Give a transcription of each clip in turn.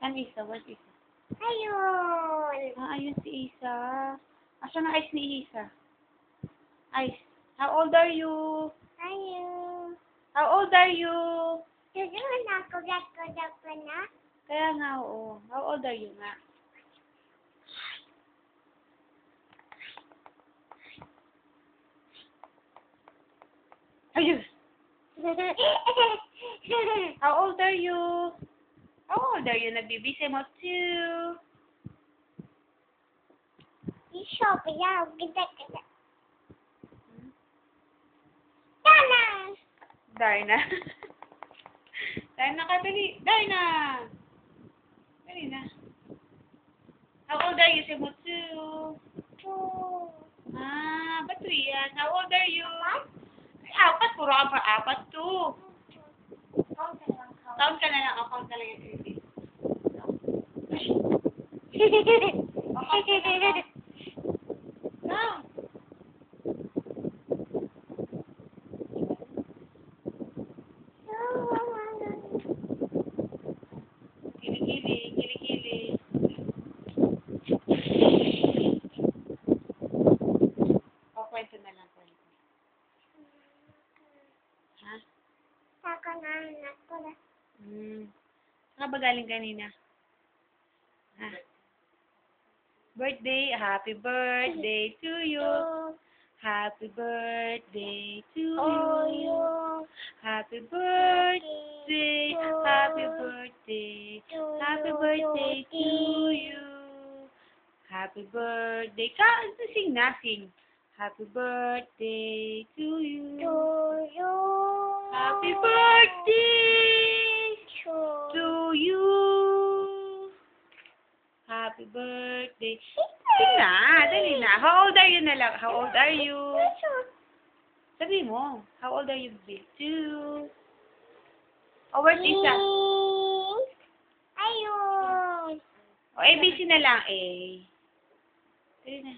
Saan Isa? Where's Isa? Ayun. Ayun si Isa. Asan ang ice ni Isa? Ice. How old are you? Ayun. How old are you? Susunod na ako. Gat ko na. Kaya nga, oo. How old are you nga? Ayun. How old are you? How old are you? Nagbibisi mo too. Shop ya. Ganda. Tana. Darna. Darna ka, dali. Darna! Dali na. How old are you? Say mo too. Ba't 3 yan? How old are you? Apat. Puro ka pa apat to. Count ka na lang. O, count ka lang yung baby. Count. Kilikili. Kilikili. O, kwento na lang. Kwento. Ha? Saka na anak ko na. Saan ka ba galing kanina? Ha? Birthday. Happy birthday to you. Happy birthday to you. Happy birthday. Happy birthday. Happy birthday to you. Happy birthday. Sing na, sing. Happy birthday to you. Happy birthday to you. Happy birthday. Sing na. Dali na. How old are you na lang? How old are you? Sabi mo. How old are you, babe? 2. Oh, where's Isa? Ayun. O, ABC na lang. A. Dali na.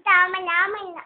Tama naman na.